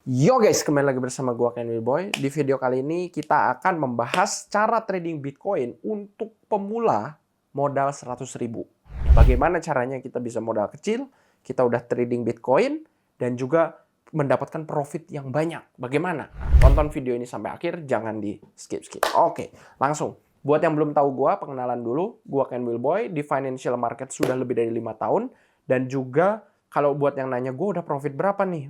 Yo guys, kembali lagi bersama gua Ken Wilboy. Di video kali ini kita akan membahas cara trading Bitcoin untuk pemula modal 100.000. Bagaimana caranya kita bisa modal kecil, kita udah trading Bitcoin, dan juga mendapatkan profit yang banyak. Bagaimana? Tonton video ini sampai akhir, jangan di skip-skip. Oke, langsung. Buat yang belum tahu gua, pengenalan dulu. Gua Ken Wilboy, di financial market sudah lebih dari 5 tahun. Dan juga kalau buat yang nanya, gue udah profit berapa nih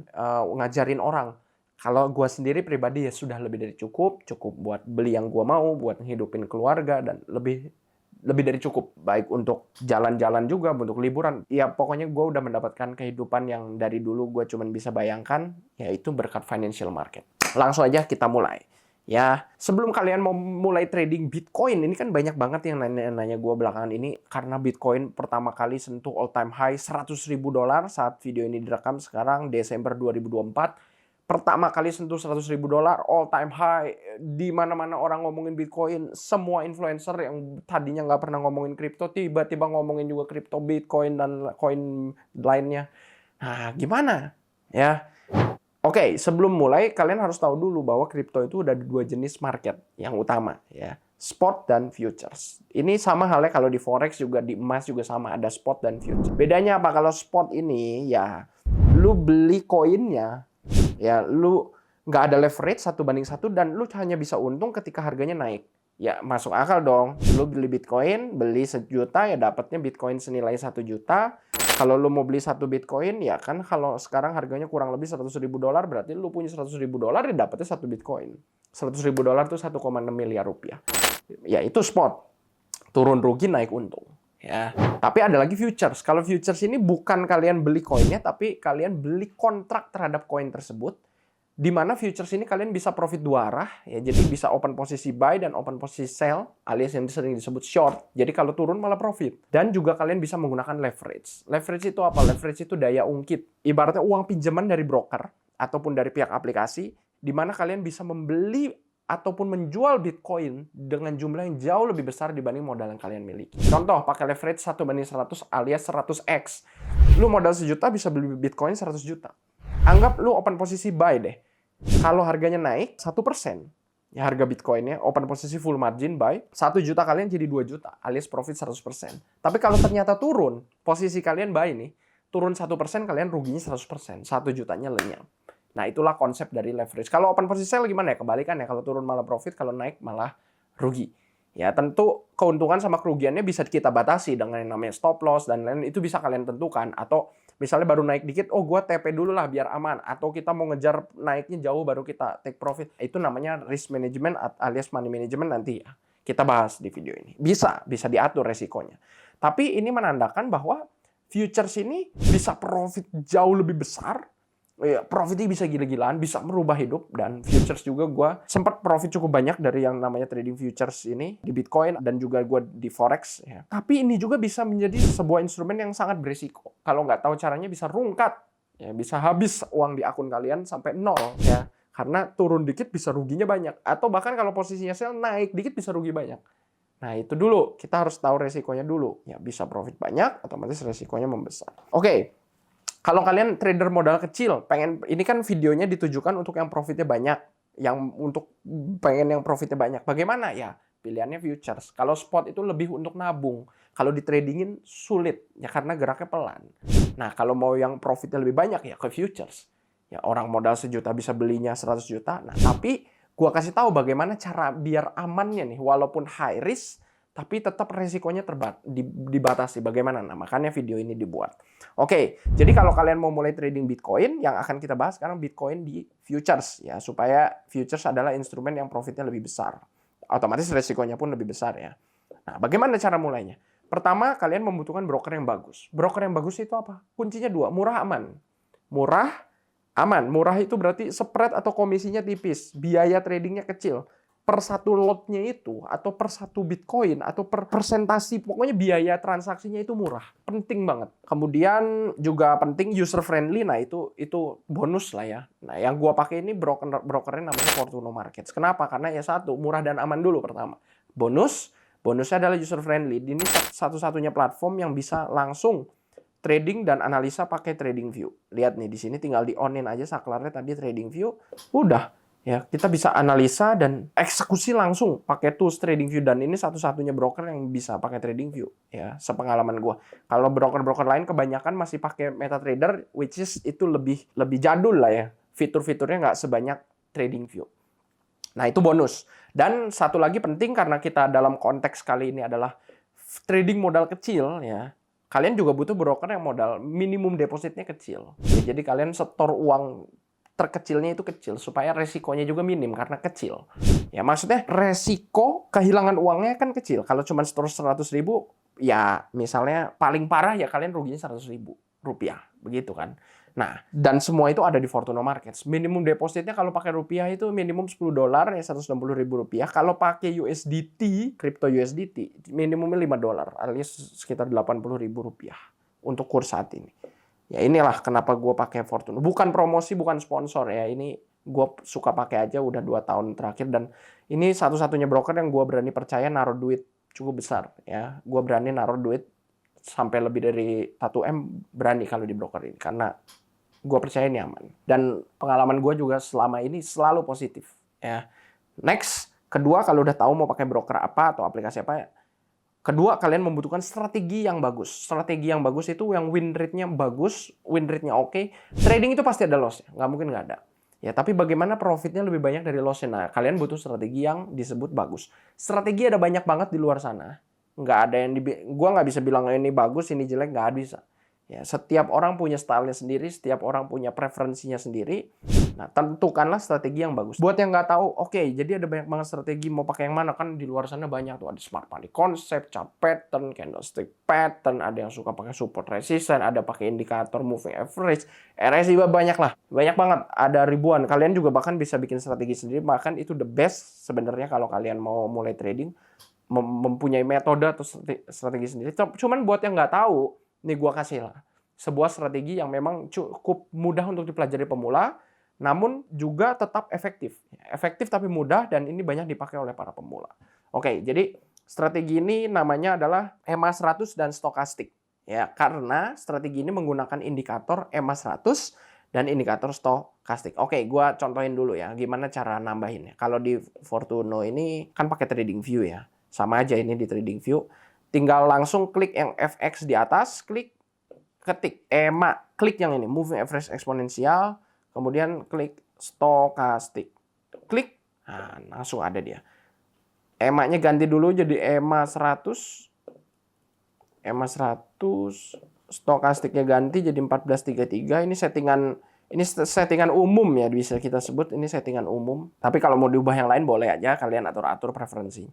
ngajarin orang. Kalau gue sendiri pribadi ya sudah lebih dari cukup. Cukup buat beli yang gue mau, buat ngehidupin keluarga, dan lebih dari cukup. Baik untuk jalan-jalan juga, untuk liburan. Ya pokoknya gue udah mendapatkan kehidupan yang dari dulu gue cuma bisa bayangkan, yaitu berkat financial market. Langsung aja kita mulai. Ya, sebelum kalian mau mulai trading Bitcoin, ini kan banyak banget yang nanya gue belakangan ini, karena Bitcoin pertama kali sentuh all time high $100.000 saat video ini direkam sekarang Desember 2024. Pertama kali sentuh $100.000 all time high, di mana-mana orang ngomongin Bitcoin, semua influencer yang tadinya nggak pernah ngomongin kripto tiba-tiba ngomongin juga kripto, Bitcoin dan koin lainnya. Nah, gimana? Ya. Oke, sebelum mulai kalian harus tahu dulu bahwa kripto itu udah ada dua jenis market yang utama, ya. Spot dan futures. Ini sama halnya kalau di forex juga, di emas juga sama, ada spot dan futures. Bedanya apa? Kalau spot ini ya lu beli koinnya, ya lu nggak ada leverage 1:1 dan lu hanya bisa untung ketika harganya naik. Ya masuk akal dong. Lu beli Bitcoin, beli 1 juta ya dapatnya Bitcoin senilai 1 juta. Kalau lu mau beli 1 Bitcoin, ya kan kalau sekarang harganya kurang lebih $100.000, berarti lu punya $100.000 ya dapetnya 1 Bitcoin. $100.000 itu 1,6 miliar rupiah. Ya itu spot. Turun rugi, naik untung. Ya. Tapi ada lagi futures. Kalau futures ini bukan kalian beli koinnya, tapi kalian beli kontrak terhadap koin tersebut. Di mana futures ini kalian bisa profit dua arah, ya, jadi bisa open posisi buy dan open posisi sell, alias yang sering disebut short. Jadi kalau turun malah profit. Dan juga kalian bisa menggunakan leverage. Leverage itu apa? Leverage itu daya ungkit. Ibaratnya uang pinjaman dari broker ataupun dari pihak aplikasi, di mana kalian bisa membeli ataupun menjual Bitcoin dengan jumlah yang jauh lebih besar dibanding modal yang kalian miliki. Contoh, pakai leverage 1:100 alias 100x. Lu modal 1 juta bisa beli Bitcoin 100 juta. Anggap lu open posisi buy deh. Kalau harganya naik 1%, ya harga Bitcoinnya, open posisi full margin buy, 1 juta kalian jadi 2 juta, alias profit 100%. Tapi kalau ternyata turun, posisi kalian buy nih, turun 1%, kalian ruginya 100%, 1 jutanya lenyap. Nah itulah konsep dari leverage. Kalau open posisi sell gimana ya? Kebalikan ya, kalau turun malah profit, kalau naik malah rugi. Ya tentu keuntungan sama kerugiannya bisa kita batasi dengan yang namanya stop loss dan lain, itu bisa kalian tentukan. Atau misalnya baru naik dikit, oh gue TP dulu lah biar aman. Atau kita mau ngejar naiknya jauh baru kita take profit. Itu namanya risk management alias money management, nanti ya kita bahas di video ini. Bisa diatur resikonya. Tapi ini menandakan bahwa futures ini bisa profit jauh lebih besar. Ya, profitnya bisa gila-gilaan, bisa merubah hidup. Dan futures juga gue sempat profit cukup banyak dari yang namanya trading futures ini di Bitcoin dan juga gue di forex ya. Tapi ini juga bisa menjadi sebuah instrumen yang sangat berisiko. Kalau nggak tahu caranya bisa rungkat ya, bisa habis uang di akun kalian sampai nol ya, karena turun dikit bisa ruginya banyak, atau bahkan kalau posisinya sell naik dikit bisa rugi banyak. Nah itu dulu, kita harus tahu resikonya dulu ya. Bisa profit banyak, otomatis resikonya membesar. Oke. Kalau kalian trader modal kecil, ini kan videonya ditujukan untuk yang profitnya banyak, yang untuk pengen yang profitnya banyak. Bagaimana ya? Pilihannya futures. Kalau spot itu lebih untuk nabung. Kalau di tradingin sulit ya karena geraknya pelan. Nah, kalau mau yang profitnya lebih banyak ya ke futures. Ya orang modal 1 juta bisa belinya 100 juta. Nah, tapi gua kasih tahu bagaimana cara biar amannya nih, walaupun high risk tapi tetap resikonya dibatasi. Bagaimana? Nah, makanya video ini dibuat. Oke, jadi kalau kalian mau mulai trading Bitcoin, yang akan kita bahas sekarang Bitcoin di futures ya, supaya futures adalah instrumen yang profitnya lebih besar. Otomatis resikonya pun lebih besar ya. Nah, bagaimana cara mulainya? Pertama, kalian membutuhkan broker yang bagus. Broker yang bagus itu apa? Kuncinya 2, murah, aman. Murah, aman. Murah itu berarti spread atau komisinya tipis, biaya tradingnya kecil. Per satu lotnya itu, atau per satu Bitcoin, atau per persentasi, pokoknya biaya transaksinya itu murah. Penting banget. Kemudian juga penting user friendly, nah itu bonus lah ya. Nah yang gua pakai ini brokernya namanya Fortuno Markets. Kenapa? Karena ya satu, murah dan aman dulu pertama. Bonusnya adalah user friendly. Ini satu-satunya platform yang bisa langsung trading dan analisa pakai TradingView. Lihat nih di sini tinggal di on-in aja saklarnya tadi TradingView. Udah ya, kita bisa analisa dan eksekusi langsung pakai tools TradingView, dan ini satu-satunya broker yang bisa pakai TradingView ya, sepengalaman gua. Kalau broker-broker lain kebanyakan masih pakai MetaTrader, which is itu lebih jadul lah ya. Fitur-fiturnya nggak sebanyak TradingView. Nah, itu bonus. Dan satu lagi penting karena kita dalam konteks kali ini adalah trading modal kecil ya. Kalian juga butuh broker yang modal minimum depositnya kecil. Ya, jadi kalian setor uang terkecilnya itu kecil supaya resikonya juga minim karena kecil. Ya maksudnya resiko kehilangan uangnya kan kecil. Kalau cuma setor 100.000 ya misalnya paling parah ya kalian ruginya 100.000 rupiah. Begitu kan. Nah, dan semua itu ada di Fortuno Markets. Minimum depositnya kalau pakai rupiah itu minimum $10 ya 160.000 rupiah. Kalau pakai USDT, crypto USDT, minimumnya $5 alias sekitar 80.000 rupiah untuk kurs saat ini. Ya inilah kenapa gue pakai Fortuno. Bukan promosi, bukan sponsor ya. Ini gue suka pakai aja udah 2 tahun terakhir, dan ini satu-satunya broker yang gue berani percaya naruh duit cukup besar ya. Gue berani naruh duit sampai lebih dari 1M berani kalau di broker ini karena gue percaya ini aman. Dan pengalaman gue juga selama ini selalu positif. Ya. Next, kedua kalau udah tahu mau pakai broker apa atau aplikasi apa, kedua kalian membutuhkan strategi yang bagus. Strategi yang bagus itu yang win rate-nya bagus, win rate-nya oke. Trading itu pasti ada loss, nggak mungkin nggak ada. Ya, tapi bagaimana profitnya lebih banyak dari loss-nya? Nah, kalian butuh strategi yang disebut bagus. Strategi ada banyak banget di luar sana. Nggak ada yang gue nggak bisa bilang ini bagus, ini jelek, nggak bisa. Ya, setiap orang punya stylenya sendiri, setiap orang punya preferensinya sendiri. Nah, tentukanlah strategi yang bagus. Buat yang nggak tahu, oke, jadi ada banyak banget strategi, mau pakai yang mana? Kan di luar sana banyak tuh, ada smart money concept, chart pattern, candlestick pattern, ada yang suka pakai support resistance, ada pakai indikator moving average, RSI banyak lah. Banyak banget, ada ribuan. Kalian juga bahkan bisa bikin strategi sendiri, bahkan itu the best sebenarnya kalau kalian mau mulai trading, mempunyai metode atau strategi sendiri. Cuman buat yang nggak tahu, nih gua kasih lah sebuah strategi yang memang cukup mudah untuk dipelajari pemula, namun juga tetap efektif. Efektif tapi mudah, dan ini banyak dipakai oleh para pemula. Oke, jadi strategi ini namanya adalah EMA 100 dan stokastik. Ya, karena strategi ini menggunakan indikator EMA 100 dan indikator stokastik. Oke, gua contohin dulu ya gimana cara nambahinnya. Kalau di Fortuno ini kan pakai TradingView ya. Sama aja ini di TradingView. Tinggal langsung klik yang FX di atas, ketik EMA, klik yang ini, Moving Average Eksponensial, kemudian klik Stokastik. Klik, nah langsung ada dia. EMA-nya ganti dulu jadi EMA 100, EMA 100, Stokastiknya ganti jadi 1433, ini settingan umum ya, bisa kita sebut ini settingan umum. Tapi kalau mau diubah yang lain boleh aja, kalian atur-atur preferensi.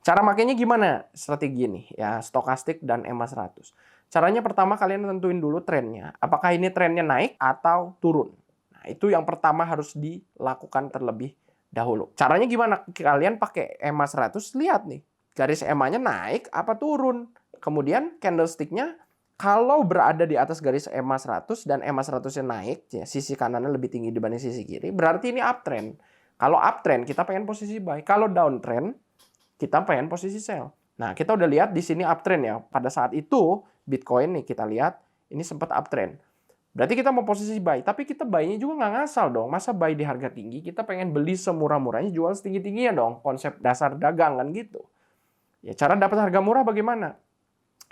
Cara makainya gimana strategi ini? Ya, stokastik dan EMA 100. Caranya pertama kalian tentuin dulu trennya. Apakah ini trennya naik atau turun? Nah, itu yang pertama harus dilakukan terlebih dahulu. Caranya gimana? Kalian pakai EMA 100, lihat nih. Garis EMA-nya naik apa turun? Kemudian candlestick-nya kalau berada di atas garis EMA 100 dan EMA 100-nya naik, ya, sisi kanannya lebih tinggi dibanding sisi kiri, berarti ini uptrend. Kalau uptrend, kita pengen posisi buy. Kalau downtrend, kita pengen posisi sell. Nah, kita udah lihat di sini uptrend ya. Pada saat itu, Bitcoin nih kita lihat, ini sempat uptrend. Berarti kita mau posisi buy. Tapi kita buy-nya juga nggak ngasal dong. Masa buy di harga tinggi, kita pengen beli semurah-murahnya, jual setinggi-tingginya dong. Konsep dasar dagang kan gitu. Ya, cara dapat harga murah bagaimana?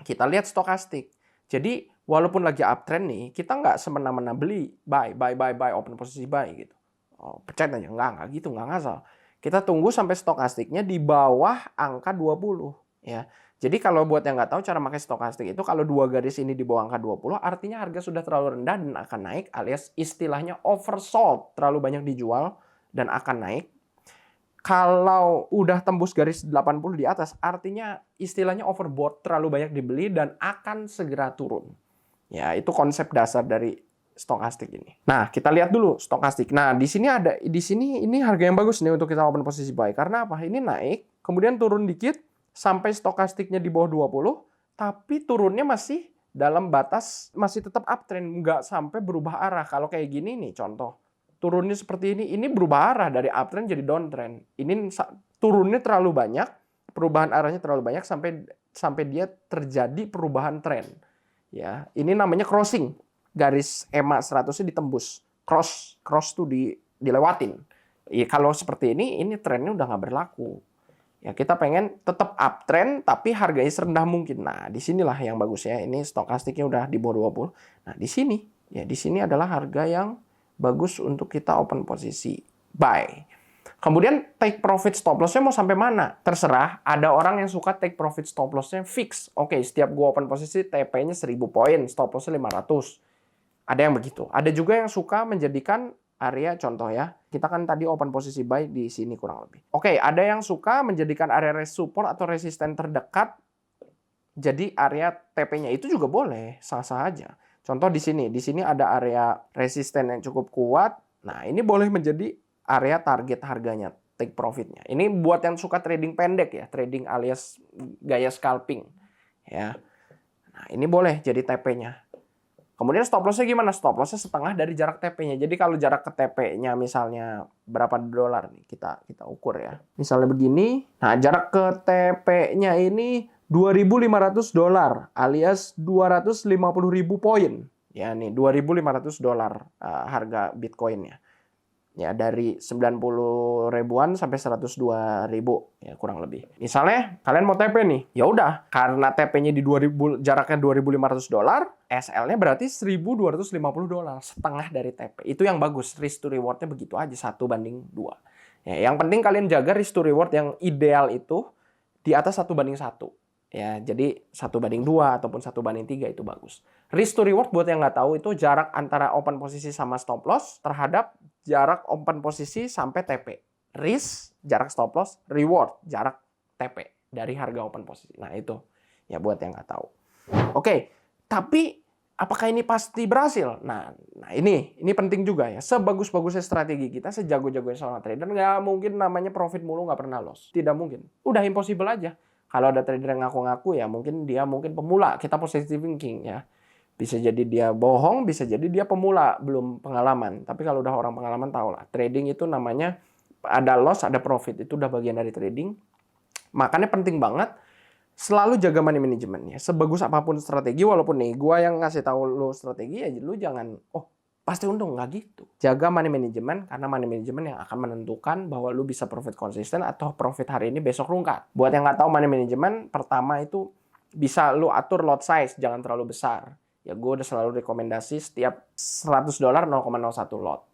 Kita lihat stokastik. Jadi, walaupun lagi uptrend nih, kita nggak semena-mena beli, buy, open posisi buy gitu. Oh, percaya aja, nggak gitu, nggak ngasal. Kita tunggu sampai stokastiknya di bawah angka 20 ya. Jadi kalau buat yang nggak tahu cara pakai stokastik itu, kalau dua garis ini di bawah angka 20 artinya harga sudah terlalu rendah dan akan naik, alias istilahnya oversold, terlalu banyak dijual dan akan naik. Kalau udah tembus garis 80 di atas artinya istilahnya overbought, terlalu banyak dibeli dan akan segera turun. Ya, itu konsep dasar dari stokastik ini. Nah, kita lihat dulu stokastik. Nah, di sini ini harga yang bagus nih untuk kita open posisi buy. Karena apa? Ini naik, kemudian turun dikit sampai stokastiknya di bawah 20, tapi turunnya masih dalam batas, masih tetap uptrend, nggak sampai berubah arah. Kalau kayak gini nih contoh. Turunnya seperti ini berubah arah dari uptrend jadi downtrend. Ini turunnya terlalu banyak, perubahan arahnya terlalu banyak sampai dia terjadi perubahan tren. Ya, ini namanya crossing. Garis EMA 100-nya ditembus. Cross tuh dilewatin. Ya, kalau seperti ini trennya udah nggak berlaku. Ya, kita pengen tetap uptrend tapi harganya serendah mungkin. Nah, disinilah yang bagus ya. Ini stokastiknya udah di bawah 20. Nah, di sini adalah harga yang bagus untuk kita open posisi buy. Kemudian take profit stop loss-nya mau sampai mana? Terserah. Ada orang yang suka take profit stop loss-nya fix. Oke, setiap gua open posisi TP-nya 1000 poin, stop loss-nya 500. Ada yang begitu. Ada juga yang suka menjadikan area, contoh ya, kita kan tadi open posisi buy di sini kurang lebih. Oke, ada yang suka menjadikan area support atau resisten terdekat jadi area TP-nya. Itu juga boleh, sah-sah aja. Contoh di sini ada area resisten yang cukup kuat. Nah, ini boleh menjadi area target harganya, take profitnya. Ini buat yang suka trading pendek ya, trading alias gaya scalping. Ya. Nah, ini boleh jadi TP-nya. Kemudian stop loss-nya gimana? Stop loss-nya setengah dari jarak TP-nya. Jadi kalau jarak ke TP-nya misalnya berapa dolar nih, kita ukur ya. Misalnya begini, nah jarak ke TP-nya ini 2.500 dolar alias 250.000 poin. Ya nih, 2.500 dolar harga Bitcoin-nya. Ya, dari 90 ribuan sampai 102 ribu, ya kurang lebih. Misalnya kalian mau TP nih, ya udah, karena TP-nya di 2000, jaraknya 2.500 dolar, SL-nya berarti 1.250 dolar, setengah dari TP. Itu yang bagus, risk to reward-nya begitu aja, 1:2. Ya, yang penting kalian jaga risk to reward yang ideal itu di atas 1:1. Ya, jadi 1:2 ataupun 1:3 itu bagus. Risk to reward buat yang nggak tahu itu jarak antara open posisi sama stop loss terhadap jarak open posisi sampai TP. Risk, jarak stop loss, reward, jarak TP dari harga open posisi. Nah, itu ya buat yang nggak tahu. Oke, tapi apakah ini pasti berhasil? Nah ini penting juga ya. Sebagus-bagusnya strategi kita, sejago-jagonya seorang trader, nggak mungkin namanya profit mulu nggak pernah loss. Tidak mungkin. Udah impossible aja. Kalau ada trader yang ngaku-ngaku ya mungkin dia pemula. Kita positive thinking ya. Bisa jadi dia bohong, bisa jadi dia pemula, belum pengalaman. Tapi kalau udah orang pengalaman tahu lah. Trading itu namanya ada loss, ada profit. Itu udah bagian dari trading. Makanya penting banget selalu jaga money management ya. Sebagus apapun strategi, walaupun nih gua yang ngasih tahu lu strategi ya, lu jangan pasti untung, nggak gitu. Jaga money management karena money management yang akan menentukan bahwa lu bisa profit konsisten atau profit hari ini besok rungkat. Buat yang nggak tahu money management, pertama itu bisa lu atur lot size, jangan terlalu besar. Ya gue udah selalu rekomendasi setiap 100 dolar 0,01 lot.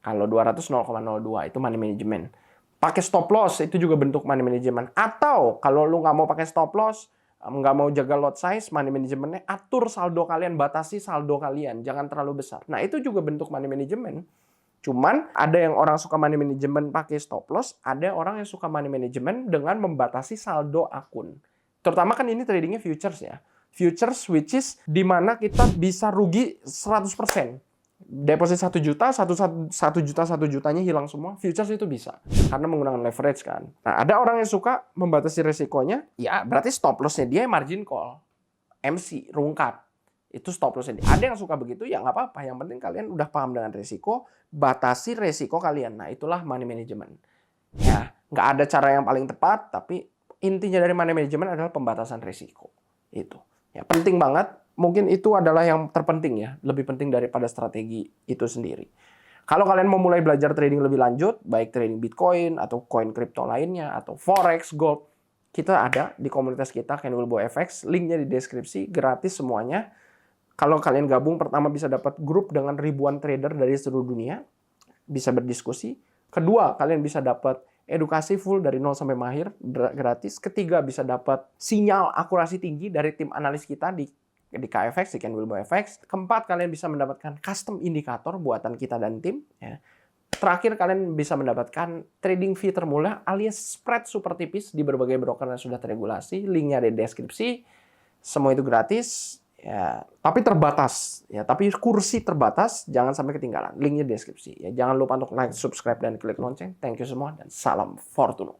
Kalau 200 0,02 itu money management. Pakai stop loss itu juga bentuk money management. Atau kalau lu nggak mau pakai stop loss, nggak mau jaga lot size, money managementnya atur saldo kalian, batasi saldo kalian, jangan terlalu besar. Nah itu juga bentuk money management. Cuman ada yang orang suka money management pakai stop loss, ada orang yang suka money management dengan membatasi saldo akun. Terutama kan ini tradingnya futures ya. Futures which is di mana kita bisa rugi 100%. Deposit 1 juta, 1 jutanya hilang semua, futures itu bisa. Karena menggunakan leverage kan. Nah, ada orang yang suka membatasi resikonya, ya berarti stop loss-nya dia margin call. MC, rungkat. Itu stop loss-nya dia. Ada yang suka begitu, ya nggak apa-apa. Yang penting kalian udah paham dengan resiko, batasi resiko kalian. Nah, itulah money management. Ya, nggak ada cara yang paling tepat, tapi intinya dari money management adalah pembatasan resiko. Itu. Ya, penting banget. Mungkin itu adalah yang terpenting ya, lebih penting daripada strategi itu sendiri. Kalau kalian mau mulai belajar trading lebih lanjut, baik trading Bitcoin atau koin kripto lainnya atau forex, gold, kita ada di komunitas kita Ken Wilbo FX, linknya di deskripsi, gratis semuanya. Kalau kalian gabung, pertama bisa dapat grup dengan ribuan trader dari seluruh dunia, bisa berdiskusi. Kedua, kalian bisa dapat edukasi full dari nol sampai mahir, gratis. Ketiga, bisa dapat sinyal akurasi tinggi dari tim analis kita di KFX, di Ken Wilbo FX. Keempat, kalian bisa mendapatkan custom indikator buatan kita dan tim. Ya. Terakhir, kalian bisa mendapatkan trading fee termurah alias spread super tipis di berbagai broker yang sudah terregulasi. Linknya ada di deskripsi. Semua itu gratis. Ya, tapi terbatas. Ya, tapi kursi terbatas. Jangan sampai ketinggalan. Linknya di deskripsi. Ya, jangan lupa untuk like, subscribe, dan klik lonceng. Thank you semua dan salam Fortuno.